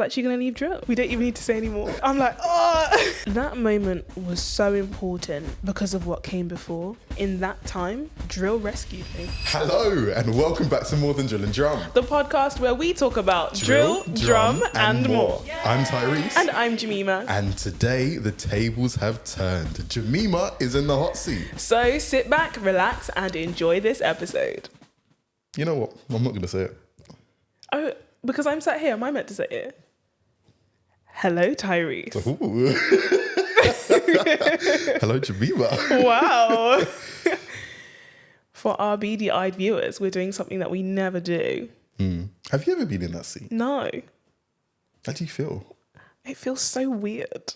actually going to leave drill. We don't even need to say anymore. I'm like, oh. That moment was so important because of what came before. In that time, drill rescued me. Hello, and welcome back to More Than Drill and Drum, The podcast where we talk about drill, drum, and more. I'm Tyrese. And I'm Jemima. And today, the tables have turned. Jemima is in the hot seat. So sit back, relax, and enjoy this episode. You know what? I'm not going to say it. Oh, because I'm sat here, am I meant to say it? Hello, Tyrese. Ooh. Hello, Jemima. Wow. For our beady-eyed viewers, we're doing something that we never do. Have you ever been in that seat? No. How do you feel? It feels so weird.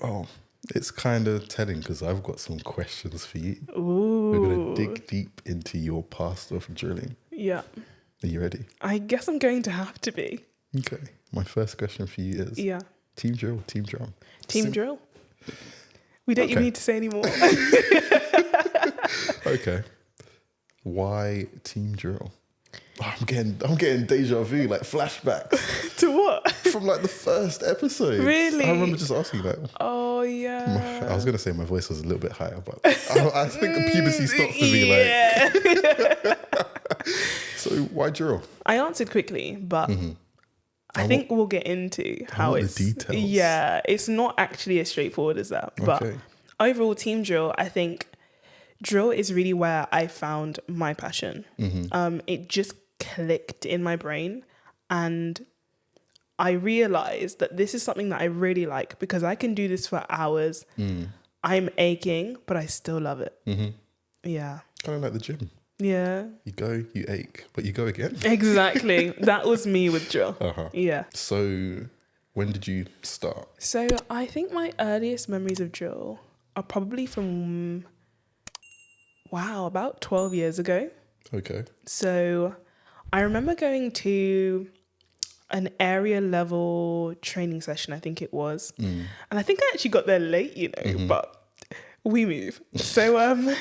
Well, it's kind of telling because I've got some questions for you. Ooh. We're going to dig deep into your past of drilling. Yeah. Are you ready? I guess I'm going to have to be. Okay. My first question for you is team drill, team drum. Team drill. We don't even need to say anymore. Okay. Why team drill? Oh, I'm getting deja vu, like flashbacks. To what? From like the first episode. Really? I remember just asking that. Oh, yeah. I was going to say my voice was a little bit higher, but I think the puberty stopped for me. So why drill? I answered quickly, but I think we'll get into how it's... the details. Yeah, it's not actually as straightforward as that. But overall, team drill, I think drill is really where I found my passion. It just clicked in my brain, and I realized that this is something that I really like because I can do this for hours. I'm aching, but I still love it. Yeah. Kind of like the gym. Yeah. You go, you ache, but you go again. Exactly. That was me with drill. Yeah. So when did you start? So I think my earliest memories of drill are probably from, about 12 years ago. Okay. So I remember going to an area level training session, I think it was. And I think I actually got there late, but we move. So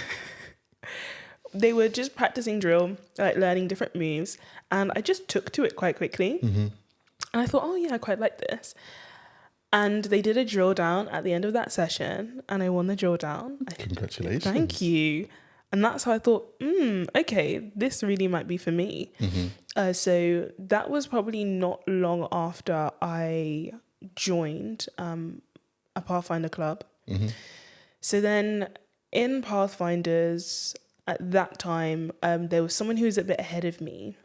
they were just practicing drill, like learning different moves. And I just took to it quite quickly. And I thought, oh yeah, I quite like this. And they did a drill down at the end of that session, and I won the drill down. Congratulations. Thank you. And that's how I thought, okay, this really might be for me. So that was probably not long after I joined a Pathfinder club. So then in Pathfinders, at that time, there was someone who was a bit ahead of me,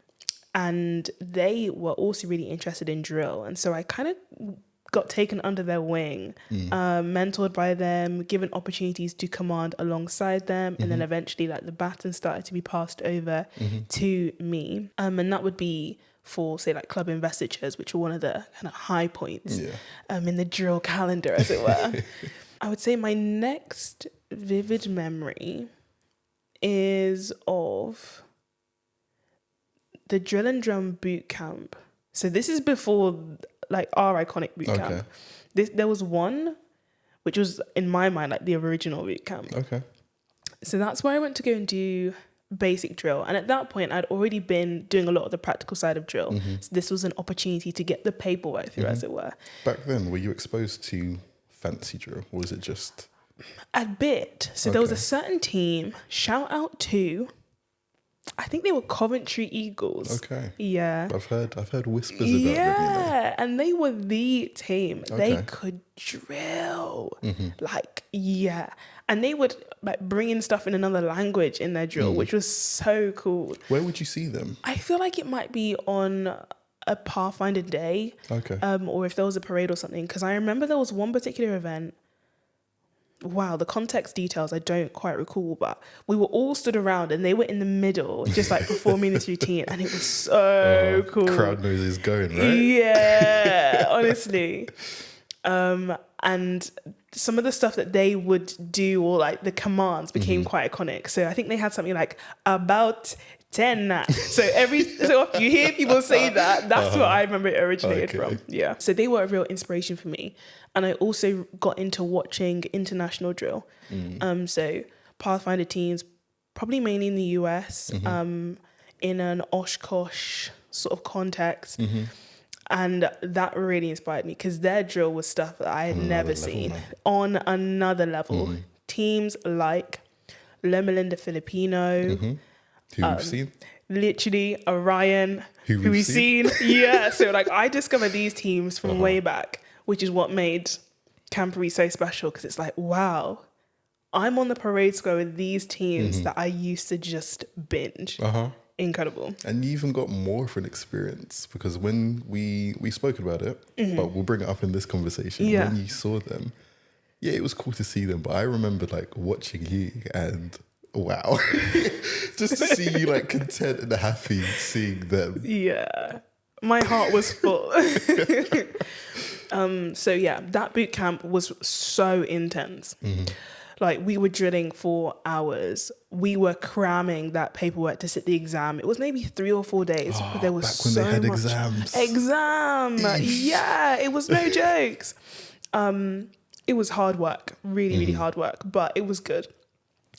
and they were also really interested in drill. And so I kind of got taken under their wing, mentored by them, given opportunities to command alongside them. And then eventually like the baton started to be passed over to me. And that would be for say like club investitures, which were one of the kind of high points in the drill calendar, as it were. I would say my next vivid memory is of the drill and drum boot camp. So this is before like our iconic boot camp. There was one which was in my mind like the original boot camp. So that's where I went to go and do basic drill, and at that point I'd already been doing a lot of the practical side of drill. So this was an opportunity to get the paperwork through, as it were. Back then, were you exposed to fancy drill, or was it just a bit? So there was a certain team, shout out to, I think they were Coventry Eagles. Yeah. I've heard whispers about them. Yeah, and they were the team. They could drill. And they would like bring in stuff in another language in their drill, which was so cool. Where would you see them? I feel like it might be on a Pathfinder day. Or if there was a parade or something, because I remember there was one particular event. Wow, the context details I don't quite recall, but we were all stood around and they were in the middle, just like performing this routine, and it was so cool. Crowd knows it's going, right? Yeah, honestly. And some of the stuff that they would do, or like the commands, became quite iconic. So I think they had something like about 10. So so often you hear people say that, that's what I remember it originated from. Yeah. So they were a real inspiration for me. And I also got into watching international drill. So Pathfinder teams, probably mainly in the US, in an Oshkosh sort of context. And that really inspired me because their drill was stuff that I had never seen on another level. Teams like Loma Linda Filipino, Who we've seen. literally Orion, Who who we've we've seen. Yeah, so like I discovered these teams from way back, which is what made Camporee so special because it's like, wow, I'm on the parade square with these teams that I used to just binge. Incredible. And you even got more of an experience because when we spoke about it, but we'll bring it up in this conversation. Yeah. When you saw them, yeah, it was cool to see them. But I remember like watching you and wow, just to see you like content and happy seeing them. Yeah, my heart was full. So yeah, that boot camp was so intense. Like we were drilling for hours. We were cramming that paperwork to sit the exam. It was maybe 3 or 4 days. But there was Back when so they had much exams. Yeah, it was no jokes. It was hard work, really hard work, but it was good.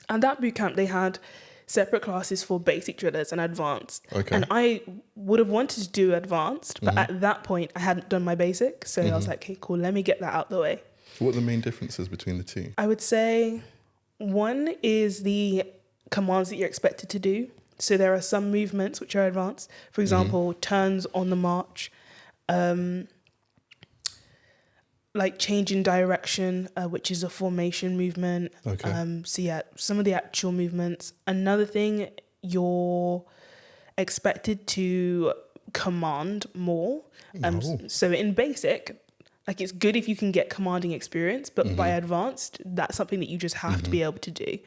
And that boot camp, they had separate classes for basic drillers and advanced. Okay. And I would have wanted to do advanced, but at that point I hadn't done my basic. So I was like, okay, cool, let me get that out the way. What are the main differences between the two? I would say one is the commands that you're expected to do. So there are some movements which are advanced. For example, turns on the march, like change in direction, which is a formation movement. Okay. So yeah, some of the actual movements. Another thing, you're expected to command more. So in basic, like it's good if you can get commanding experience, but by advanced, that's something that you just have to be able to do.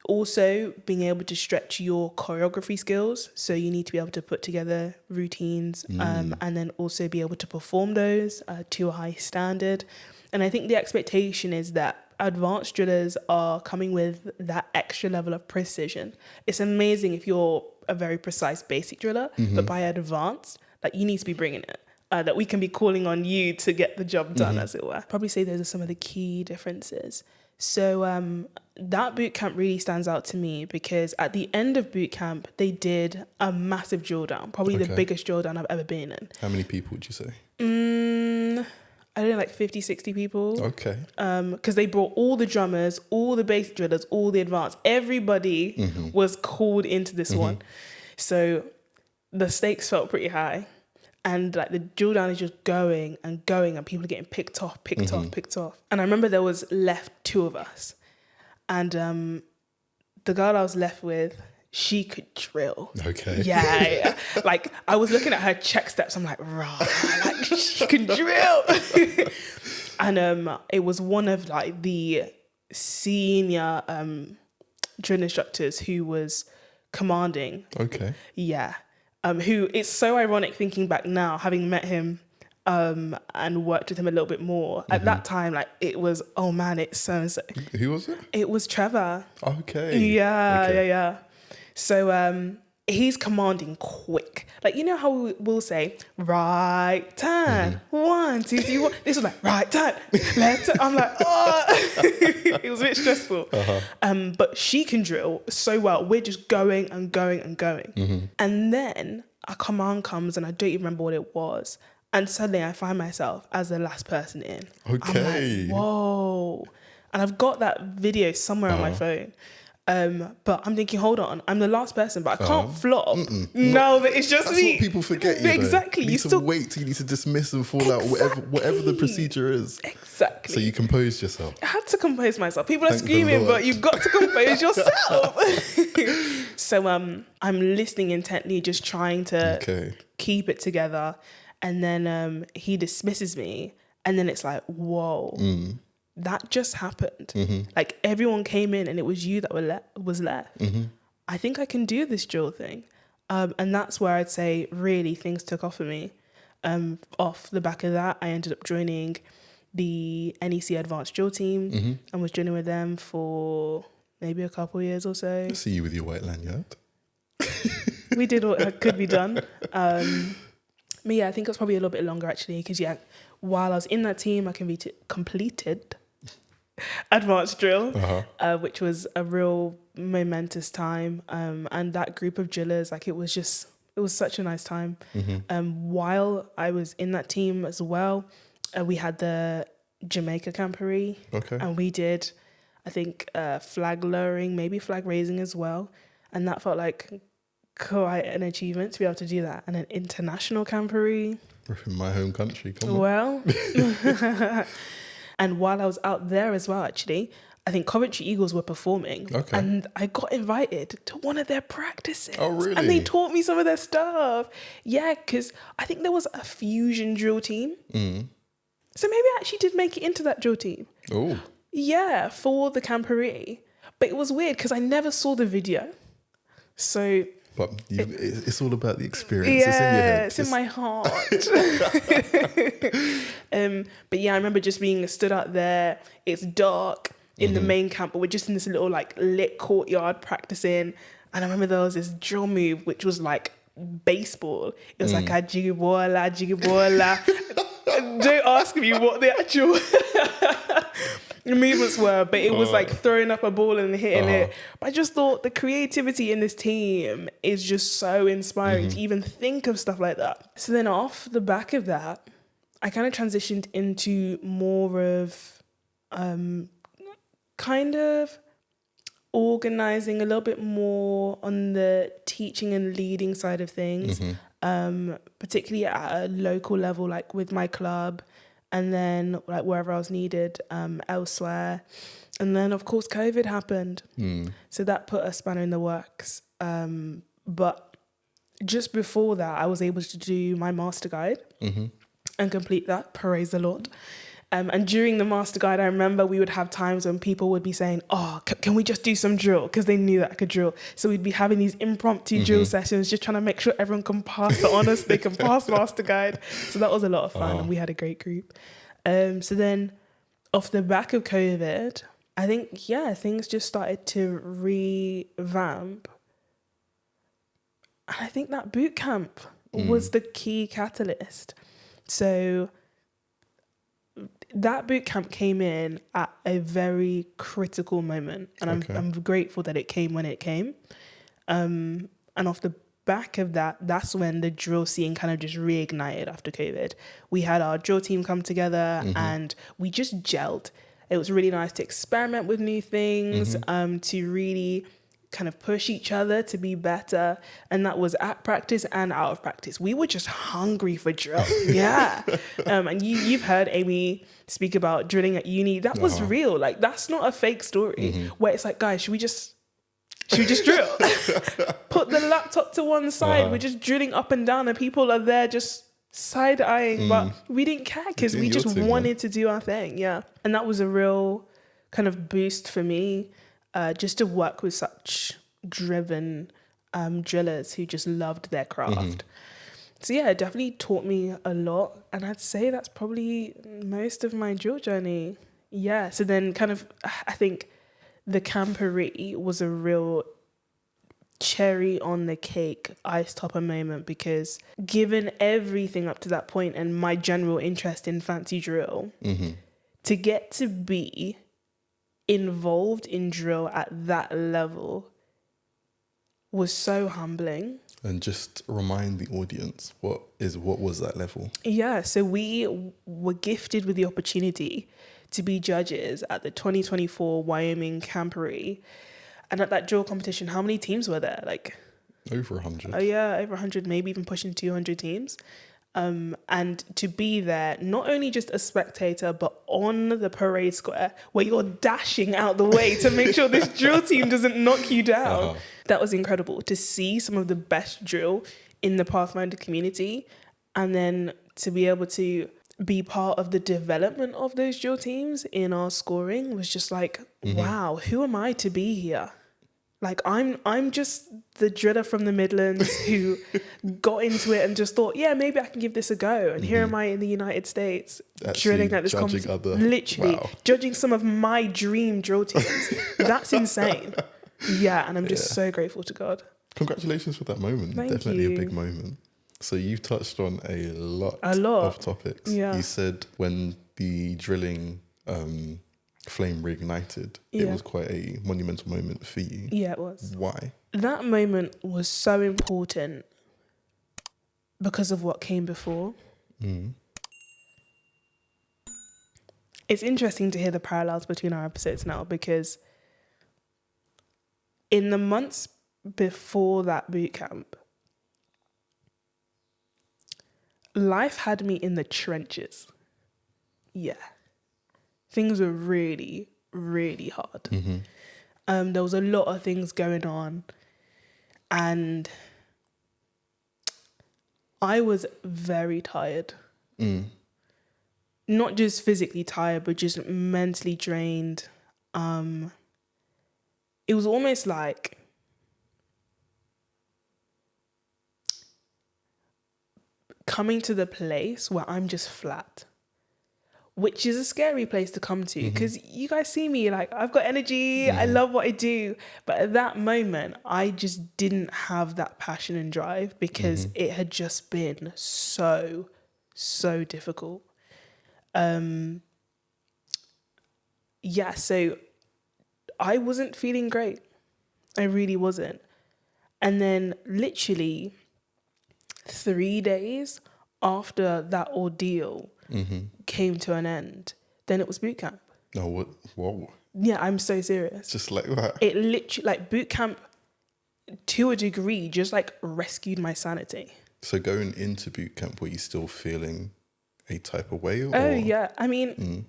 Also being able to stretch your choreography skills. So you need to be able to put together routines and then also be able to perform those to a high standard. And I think the expectation is that advanced drillers are coming with that extra level of precision. It's amazing if you're a very precise basic driller, but by advanced, like you need to be bringing it. That we can be calling on you to get the job done, as it were. Probably say those are some of the key differences. So that boot camp really stands out to me because at the end of boot camp, they did a massive drill down, probably the biggest drill down I've ever been in. How many people would you say? I don't know, like 50, 60 people. Okay. Because they brought all the drummers, all the bass drillers, all the advanced. Everybody was called into this one. So the stakes felt pretty high. And like the drill down is just going and going and people are getting picked off. And I remember there was left 2 of us. And the girl I was left with, she could drill. Okay. Yeah. Like I was looking at her check steps. I'm like, right, like she can drill. And it was one of like the senior drill instructors who was commanding. Okay. Yeah. Who it's so ironic thinking back now, having met him and worked with him a little bit more. At that time, like it was, oh man, it's so and so. Who was it? It was Trevor. Okay. Yeah. So he's commanding quick. Like, you know how we'll say, right turn, 1, 2, 3, 4. This was like, right turn, left turn. I'm like, oh. It was a bit stressful. But she can drill so well. We're just going and going and going. And then a command comes and I don't even remember what it was. And suddenly I find myself as the last person in. Okay. I'm like, whoa. And I've got that video somewhere on my phone. But I'm thinking, hold on, I'm the last person, but I can't flop. No, but it's just That's me. what people forget. You Exactly. You need to wait. You need to dismiss and fall out, whatever the procedure is. Exactly. So you compose yourself. I had to compose myself. People are Thank the screaming, Lord. but you've got to compose yourself. So I'm listening intently, just trying to keep it together. And then he dismisses me. And then it's like, whoa. That just happened. Like everyone came in and it was you that was left. I think I can do this drill thing. And that's where I'd say really things took off for me. Off the back of that, I ended up joining the NEC Advanced Drill Team and was drilling with them for maybe a couple of years or so. I see you with your white lanyard. We did what could be done. But yeah, I think it was probably a little bit longer actually because while I was in that team, I completed advanced drill, which was a real momentous time. And that group of drillers, like it was It was such a nice time. While I was in that team as well, we had the Jamaica camporee. Okay. And we did, I think, flag lowering, maybe flag raising as well. And that felt like quite an achievement to be able to do that. And an international camporee. In my home country, come on. Well, and while I was out there as well, actually, I think Coventry Eagles were performing. Okay. And I got invited to one of their practices. Oh, really? And they taught me some of their stuff. Yeah, because I think there was a fusion drill team. So maybe I actually did make it into that drill team. Oh. Yeah, for the camporee. But it was weird because I never saw the video. So... But it's all about the experience. Yeah, it's in my heart. But yeah, I remember just being stood out there. It's dark in the main camp, but we're just in this little like lit courtyard practicing. And I remember there was this drill move, which was like baseball. It was like a jigibola, jigibola. Don't ask me what the actual movements were, but it was like throwing up a ball and hitting it. But I just thought the creativity in this team is just so inspiring to even think of stuff like that. So then off the back of that, I kind of transitioned into more of kind of organizing a little bit more on the teaching and leading side of things, particularly at a local level, like with my club, and then like wherever I was needed elsewhere. And then of course COVID happened. So that put a spanner in the works. But just before that, I was able to do my master guide and complete that, praise the Lord. And during the master guide, I remember we would have times when people would be saying, oh, can we just do some drill? Because they knew that I could drill. So we'd be having these impromptu drill sessions, just trying to make sure everyone can pass the honours, they can pass master guide. So that was a lot of fun and we had a great group. So then off the back of COVID, I think, yeah, things just started to revamp. And I think that boot camp was the key catalyst. So that boot camp came in at a very critical moment, and I'm grateful that it came when it came. And off the back of that, that's when the drill scene kind of just reignited after COVID. We had our drill team come together and we just gelled. It was really nice to experiment with new things, to really kind of push each other to be better. And that was at practice and out of practice. We were just hungry for drill. Yeah. And you've heard Amy speak about drilling at uni. That was real. Like, that's not a fake story where it's like, guys, should we just drill? Put the laptop to one side. We're just drilling up and down and people are there just side-eyeing. But we didn't care because we just wanted to do our thing. Yeah. And that was a real kind of boost for me. Just to work with such driven drillers who just loved their craft. So yeah, it definitely taught me a lot. And I'd say that's probably most of my drill journey. Yeah, so then kind of, I think the camporee was a real cherry on the cake, ice topper moment, because given everything up to that point and my general interest in fancy drill, to get to be involved in drill at that level was so humbling. And just remind the audience, what was that level? Yeah, so we were gifted with the opportunity to be judges at the 2024 Wyoming Camporee. And at that drill competition, how many teams were there? Like over 100. Oh yeah, over 100, maybe even pushing 200 teams. And to be there, not only just a spectator, but on the parade square where you're dashing out the way to make sure this drill team doesn't knock you down. That was incredible to see some of the best drill in the Pathfinder community, and then to be able to be part of the development of those drill teams in our scoring was just like, wow, who am I to be here? Like, I'm just the driller from the Midlands who got into it and just thought, yeah, maybe I can give this a go. And here am I in the United States, drilling at this competition. Literally, judging some of my dream drill teams. That's insane. Yeah, and I'm just so grateful to God. Congratulations for that moment. Thank Definitely you. A big moment. So you've touched on a lot of topics. Yeah. You said when the drilling flame reignited, it was quite a monumental moment for you. Yeah, it was. Why? That moment was so important because of what came before. Mm. It's interesting to hear the parallels between our episodes now, because in the months before that boot camp, life had me in the trenches. Yeah. Things were really, really hard. Mm-hmm. There was a lot of things going on, and I was very tired. Mm. Not just physically tired, but just mentally drained. It was almost like coming to the place where I'm just flat, which is a scary place to come to, because you guys see me, like, I've got energy, I love what I do. But at that moment, I just didn't have that passion and drive, because it had just been so, so difficult. Yeah, so I wasn't feeling great. I really wasn't. And then literally 3 days after that ordeal came to an end, then it was boot camp. Oh, what? Whoa. Yeah, I'm so serious. Just like that. It literally, like, boot camp to a degree just like rescued my sanity. So going into boot camp, were you still feeling a type of way? Or? Oh yeah, I mean,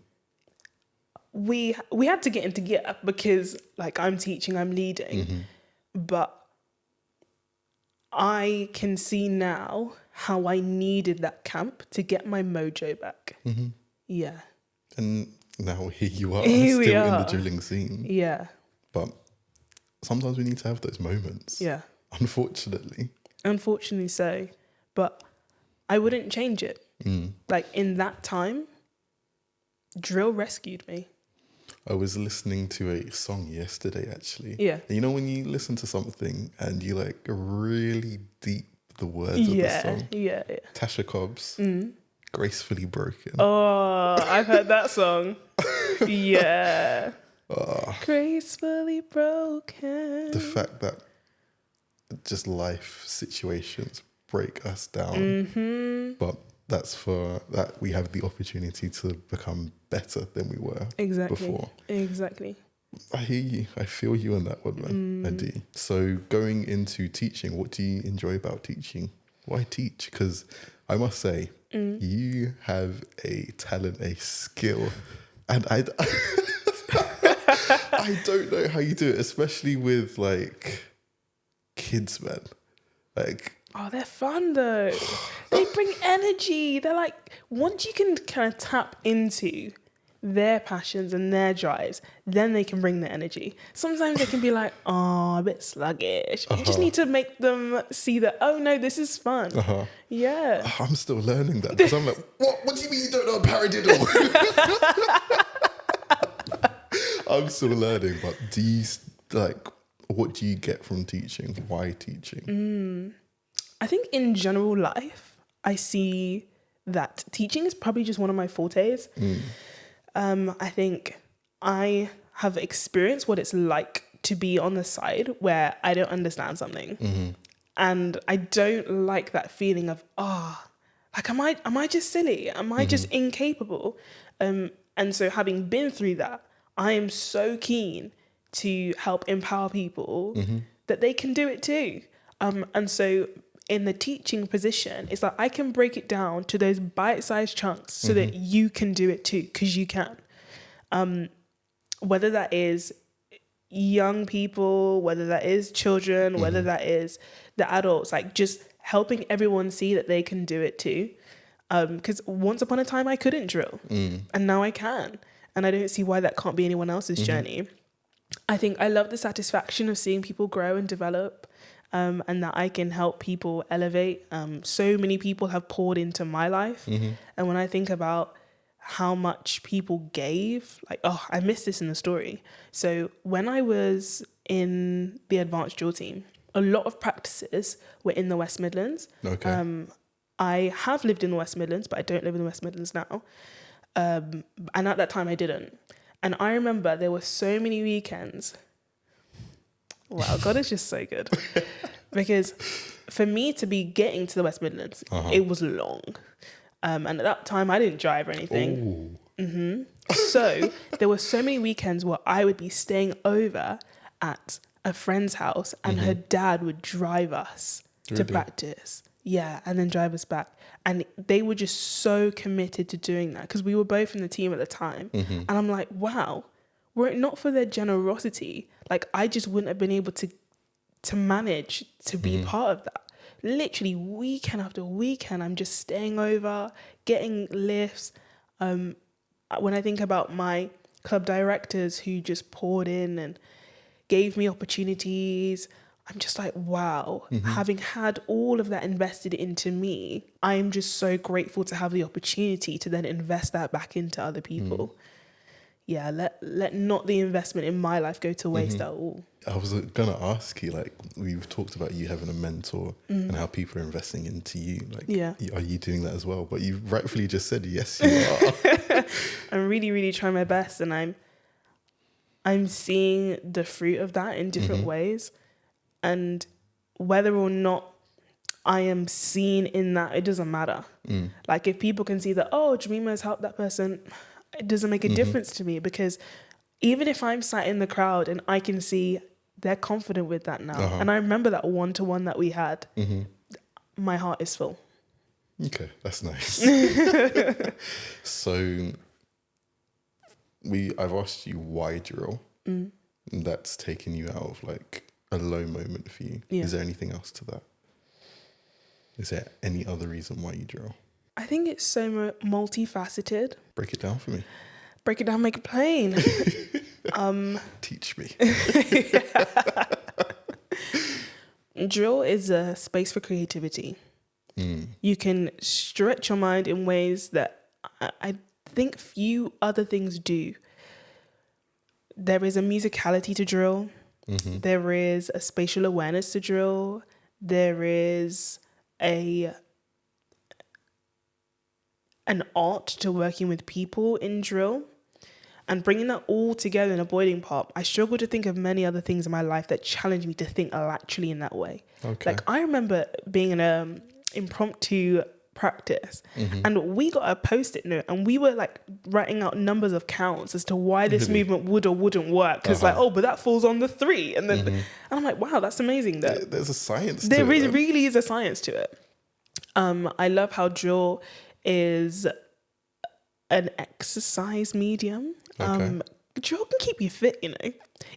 we had to get into gear, because like I'm teaching, I'm leading, but I can see now how I needed that camp to get my mojo back. Yeah. And now here you are, Here we still in are. the drilling scene. Yeah. But sometimes we need to have those moments. Yeah. Unfortunately. Unfortunately so. But I wouldn't change it. Like, in that time, drill rescued me. I was listening to a song yesterday, actually. Yeah. And you know when you listen to something and you like really deep the words of the song? Yeah. Tasha Cobbs, Gracefully Broken. Oh, I've heard that song. Yeah. Gracefully broken. The fact that just life situations break us down. But that's for that we have the opportunity to become better than we were before. Exactly. I hear you. I feel you on that one, man. I do. So going into teaching, what do you enjoy about teaching? Why teach? Because I must say, you have a talent, a skill, and I don't know how you do it, especially with like kids, man. Like, oh, they're fun though. They bring energy. They're like, once you can kind of tap into their passions and their drives, then they can bring the energy. Sometimes they can be like, oh, a bit sluggish. You just need to make them see that, oh no, this is fun. Yeah. I'm still learning that, because I'm like, what do you mean you don't know a paradiddle? I'm still learning, but do you, like, what do you get from teaching? Why teaching? I think in general life, I see that teaching is probably just one of my fortes. I think I have experienced what it's like to be on the side where I don't understand something. And I don't like that feeling of, like, am I just silly? Am I just incapable? And so having been through that, I am so keen to help empower people that they can do it too. And so in the teaching position, it's like I can break it down to those bite-sized chunks so that you can do it too, because you can. Whether that is young people, whether that is children, whether that is the adults, like just helping everyone see that they can do it too. Because once upon a time I couldn't drill, and now I can. And I don't see why that can't be anyone else's journey. I think I love the satisfaction of seeing people grow and develop, and that I can help people elevate. So many people have poured into my life. And when I think about how much people gave, like, I missed this in the story. So when I was in the advanced drill team, a lot of practices were in the West Midlands. Okay. I have lived in the West Midlands, but I don't live in the West Midlands now. And at that time I didn't. And I remember there were so many weekends. Wow, God is just so good. Because for me to be getting to the West Midlands, it was long. And at that time, I didn't drive or anything. So there were so many weekends where I would be staying over at a friend's house and her dad would drive us to practice. Yeah, and then drive us back. And they were just so committed to doing that because we were both in the team at the time. And I'm like, wow, were it not for their generosity, like I just wouldn't have been able to manage to be part of that. Literally weekend after weekend, I'm just staying over, getting lifts. When I think about my club directors who just poured in and gave me opportunities, I'm just like, wow, having had all of that invested into me, I'm just so grateful to have the opportunity to then invest that back into other people. Yeah, let not the investment in my life go to waste at all. I was going to ask you, like, we've talked about you having a mentor and how people are investing into you. Like, are you doing that as well? But you rightfully just said, yes, you are. I'm really, really trying my best, and I'm seeing the fruit of that in different ways. And whether or not I am seen in that, it doesn't matter. Like, if people can see that, oh, Jemima has helped that person, it doesn't make a difference to me, because even if I'm sat in the crowd and I can see they're confident with that now, and I remember that one-to-one that we had, my heart is full. Okay, that's nice. So I've asked you why drill. And that's taken you out of like a low moment for you. Is there anything else to that? Is there any other reason why you drill? I think it's so multifaceted. Break it down for me. Break it down, make it plain. Teach me. Drill is a space for creativity. You can stretch your mind in ways that I think few other things do. There is a musicality to drill. There is a spatial awareness to drill. There is an art to working with people in drill. And bringing that all together in a boiling pot, I struggle to think of many other things in my life that challenge me to think laterally in that way. Okay. Like, I remember being in an impromptu practice and we got a post-it note and we were like writing out numbers of counts as to why this movement would or wouldn't work. Because like, oh, but that falls on the 3. And then and I'm like, wow, that's amazing. There's a science to it. There really is a science to it. I love how drill is an exercise medium. Drill can keep you fit, you know.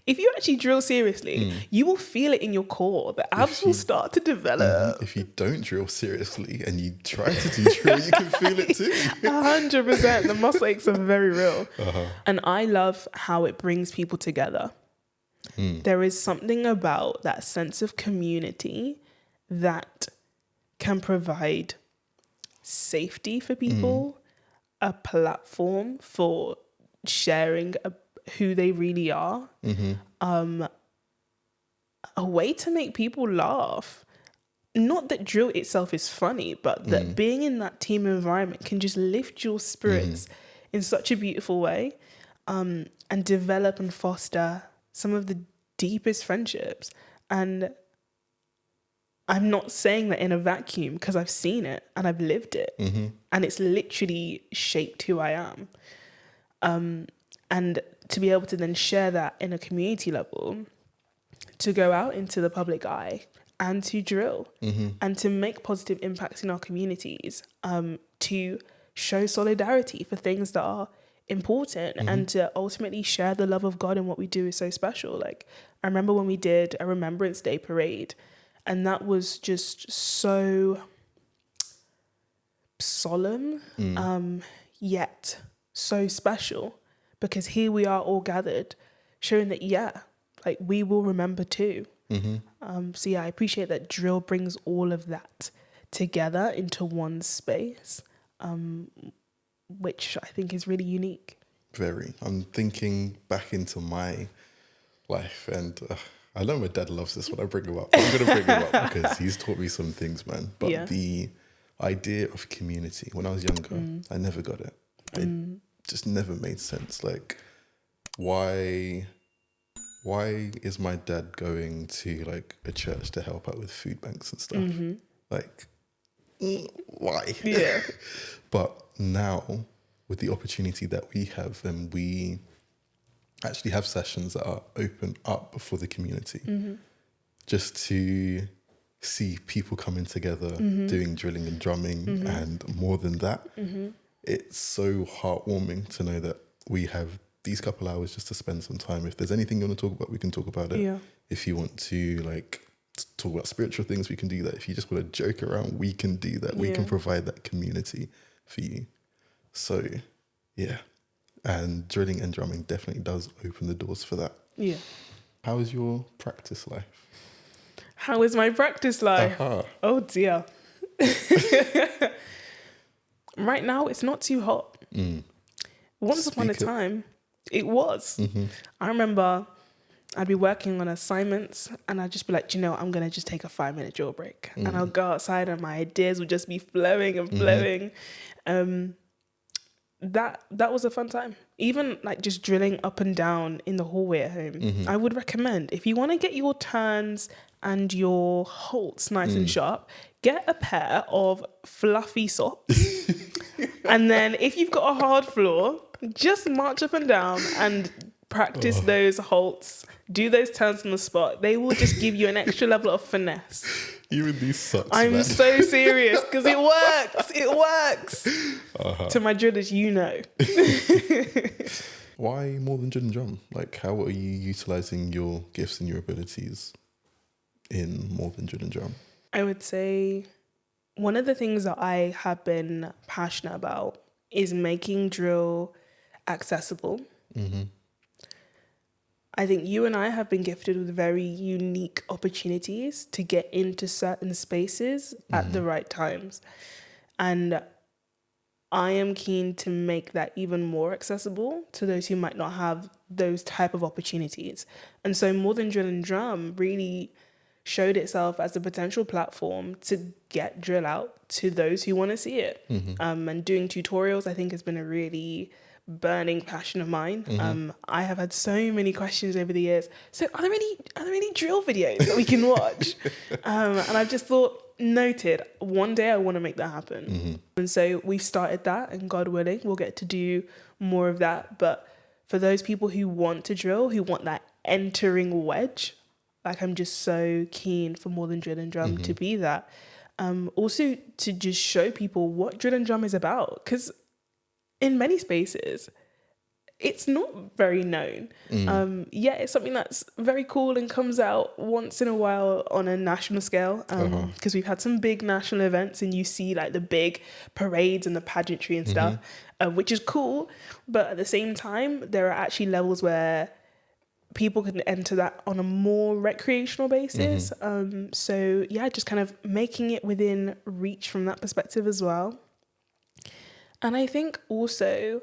If you actually drill seriously, you will feel it in your core. The abs will start to develop. If you don't drill seriously and you try to do drill, you can feel it too. 100%. The muscle aches are very real. And I love how it brings people together. There is something about that sense of community that can provide safety for people, a platform for sharing who they really are, a way to make people laugh. Not that drill itself is funny, but that being in that team environment can just lift your spirits in such a beautiful way, and develop and foster some of the deepest friendships. And I'm not saying that in a vacuum, because I've seen it and I've lived it, and it's literally shaped who I am. And to be able to then share that in a community level, to go out into the public eye and to drill and to make positive impacts in our communities, to show solidarity for things that are important and to ultimately share the love of God in what we do is so special. Like, I remember when we did a Remembrance Day parade, and that was just so solemn, yet so special, because here we are all gathered, showing that, like, we will remember too. So yeah, I appreciate that drill brings all of that together into one space, which I think is really unique. Very. I'm thinking back into my life, and I know my dad loves this when I bring him up. I'm going to bring him up because he's taught me some things, man. But the idea of community, when I was younger, I never got it. It just never made sense. Like, why why is my dad going to like a church to help out with food banks and stuff? Like, why? Yeah. But now, with the opportunity that we have, and we actually have sessions that are open up for the community, just to see people coming together, doing drilling and drumming, and more than that, it's so heartwarming to know that we have these couple hours just to spend some time. If there's anything you want to talk about, we can talk about it. Yeah. If you want to like talk about spiritual things, we can do that. If you just want to joke around, we can do that. We can provide that community for you. So yeah, and drilling and drumming definitely does open the doors for that. Yeah. How is your practice life? How is my practice life? Oh dear. Right now, it's not too hot. Once upon a time, it was. I remember I'd be working on assignments and I'd just be like, I'm going to just take a 5-minute drill break. And I'll go outside and my ideas would just be flowing and flowing. That was a fun time. Even like just drilling up and down in the hallway at home. I would recommend, if you want to get your turns and your holts nice and sharp, get a pair of fluffy socks. And then if you've got a hard floor, just march up and down and practice those holts. Do those turns on the spot. They will just give you an extra level of finesse. Even these sucks, I'm so serious because it works. It works. To my drillers, Why more than drill and drum? Like, how are you utilizing your gifts and your abilities in more than drill and drum? I would say one of the things that I have been passionate about is making drill accessible. I think you and I have been gifted with very unique opportunities to get into certain spaces at the right times. And I am keen to make that even more accessible to those who might not have those type of opportunities. And so More Than Drill and Drum really showed itself as a potential platform to get drill out to those who want to see it. And doing tutorials, I think, has been a really burning passion of mine. I have had so many questions over the years. So are there any drill videos that we can watch? And I've just thought, noted, one day I want to make that happen. And so we've started that, and God willing, we'll get to do more of that. But for those people who want to drill, who want that entering wedge, like, I'm just so keen for More Than Drill and Drum to be that. Also to just show people what drill and drum is about, because in many spaces, it's not very known. It's something that's very cool and comes out once in a while on a national scale, because we've had some big national events and you see like the big parades and the pageantry and stuff, which is cool. But at the same time, there are actually levels where people can enter that on a more recreational basis. So yeah, just kind of making it within reach from that perspective as well. And I think also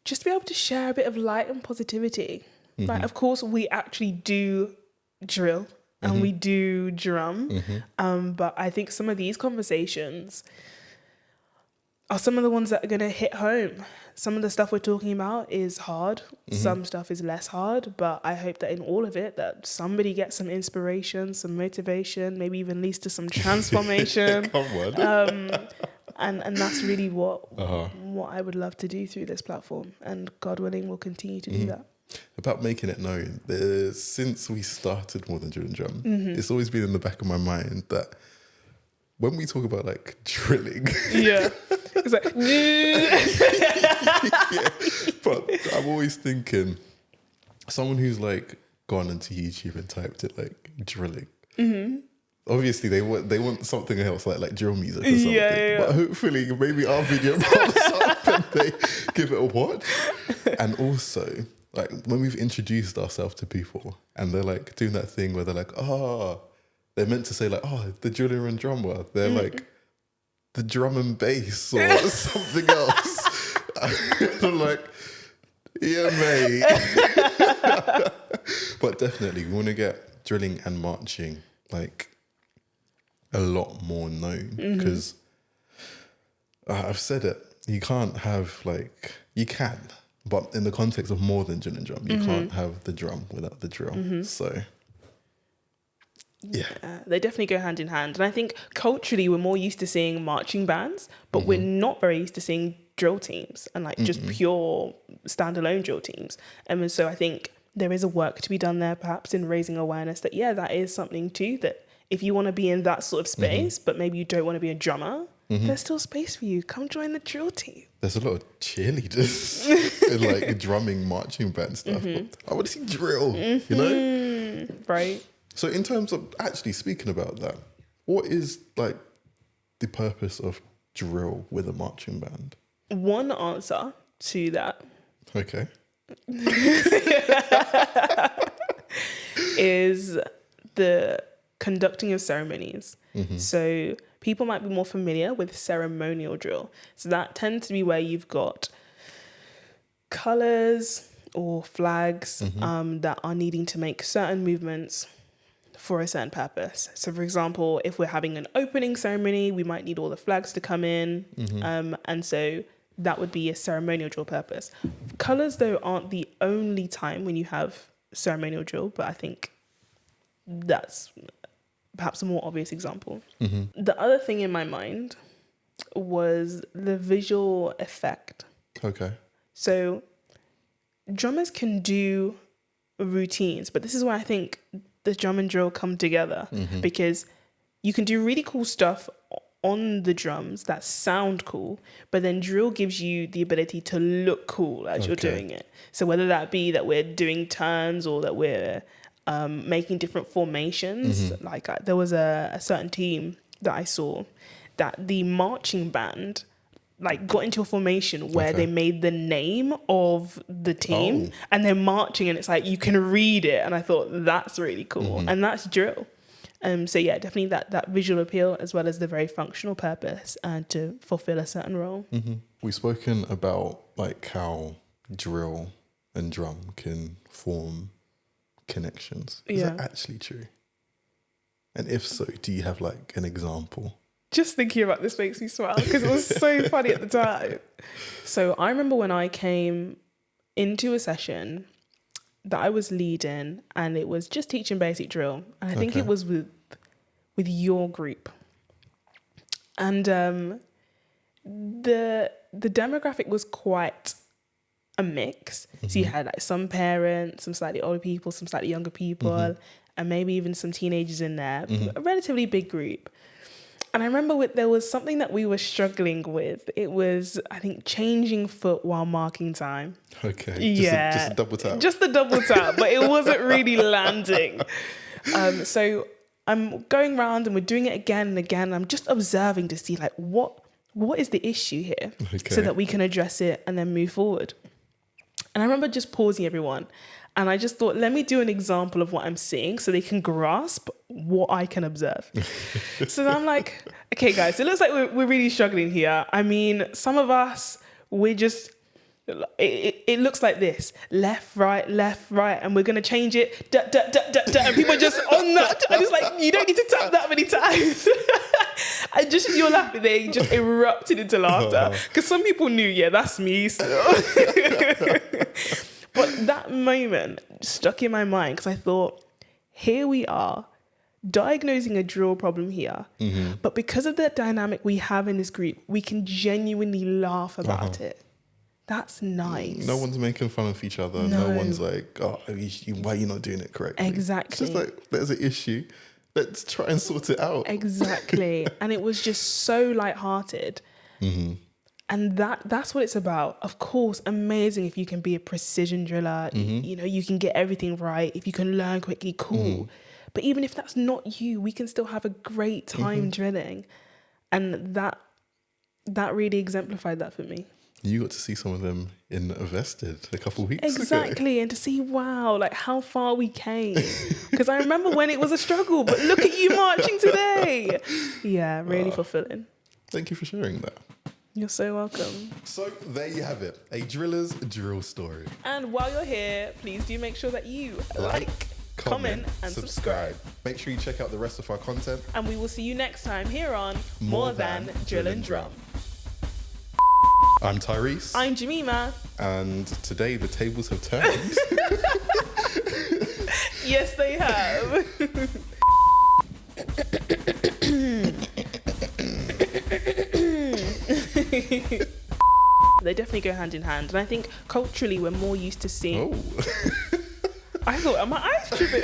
just to be able to share a bit of light and positivity. Like, of course, we actually do drill and we do drum. But I think some of these conversations are some of the ones that are going to hit home. Some of the stuff we're talking about is hard. Some stuff is less hard. But I hope that in all of it, that somebody gets some inspiration, some motivation, maybe even leads to some transformation. Come on. And that's really what I would love to do through this platform. And God willing, we'll continue to do that. About making it known, since we started More Than Drill and Drum, it's always been in the back of my mind that when we talk about like drilling, it's like, but I'm always thinking someone who's like gone into YouTube and typed it like drilling. Obviously, they want something else like drill music or something. But hopefully, maybe our video pops up and they give it a watch. And also, like when we've introduced ourselves to people and they're like doing that thing where they're like, they're meant to say like, the driller and drummer. They're like the drum and bass or something else. I'm like, yeah, mate. But definitely, we want to get drilling and marching like a lot more known, because I've said it, you can't have like, you can, But in the context of more than drill and drum, you can't have the drum without the drill. So, yeah. They definitely go hand in hand. And I think culturally we're more used to seeing marching bands, but we're not very used to seeing drill teams and like just pure standalone drill teams. And so I think there is a work to be done there, perhaps in raising awareness that, yeah, that is something too, that if you want to be in that sort of space, but maybe you don't want to be a drummer, there's still space for you. Come join the drill team. There's a lot of cheerleaders and like drumming, marching band stuff. But I want to see drill, you know? Right. So in terms of actually speaking about that, what is like the purpose of drill with a marching band? One answer to that Okay. is the conducting of ceremonies. So people might be more familiar with ceremonial drill. So that tends to be where you've got colours or flags that are needing to make certain movements for a certain purpose. So for example, if we're having an opening ceremony, we might need all the flags to come in. And so that would be a ceremonial drill purpose. Colours, though, aren't the only time when you have ceremonial drill, but I think that's perhaps a more obvious example. The other thing in my mind was the visual effect. Okay. So drummers can do routines, but this is where I think the drum and drill come together, because you can do really cool stuff on the drums that sound cool, but then drill gives you the ability to look cool as you're doing it. So whether that be that we're doing turns or that we're making different formations, like there was a certain team that I saw that the marching band like got into a formation where they made the name of the team and they're marching, and it's like you can read it, and I thought that's really cool. And that's drill. So yeah, definitely that visual appeal as well as the very functional purpose and to fulfill a certain role. We've spoken about like how drill and drum can form connections. Is that actually true? And if so, do you have like an example? Just thinking about this makes me smile because it was so funny at the time. So I remember when I came into a session that I was leading, and it was just teaching basic drill. And I think it was with your group. And the demographic was quite a mix. So you had like some parents, some slightly older people, some slightly younger people, and maybe even some teenagers in there. A relatively big group. And I remember there was something that we were struggling with. It was, I think, changing foot while marking time. Okay. Yeah. Just a double tap. Just a double tap, but it wasn't really landing. So I'm going around and we're doing it again and again. And I'm just observing to see like what is the issue here so that we can address it and then move forward. And I remember just pausing everyone. And I just thought, let me do an example of what I'm seeing so they can grasp what I can observe. So I'm like, okay, guys, it looks like we're really struggling here. I mean, some of us, we're just, it looks like this, left, right, and we're going to change it, and people are just on that. And it's like, you don't need to tap that many times. And just as you're laughing, they just erupted into laughter. Because some people knew, yeah, that's me. So. But that moment stuck in my mind because I thought, here we are diagnosing a drill problem here. But because of the dynamic we have in this group, we can genuinely laugh about it. That's nice. No one's making fun of each other. No one's like, oh, why are you not doing it correctly? Exactly. It's just like, there's an issue. Let's try and sort it out. Exactly. And it was just so lighthearted. And that's what it's about. Of course, amazing if you can be a precision driller. You know, you can get everything right. If you can learn quickly, cool. But even if that's not you, we can still have a great time drilling. And that really exemplified that for me. You got to see some of them in Vested a couple of weeks ago. Exactly. And to see, wow, like how far we came. Because I remember when it was a struggle, but look at you marching today. Yeah, really fulfilling. Thank you for sharing that. You're so welcome. So there you have it, a driller's drill story. And while you're here, please do make sure that you like, comment and subscribe. Make sure you check out the rest of our content. And we will see you next time here on More Than Drill and Drum. I'm Tyrese. I'm Jemima. And today the tables have turned. Yes, they have. They definitely go hand in hand. And I think culturally we're more used to seeing... Oh. I thought, am my eyes tripping?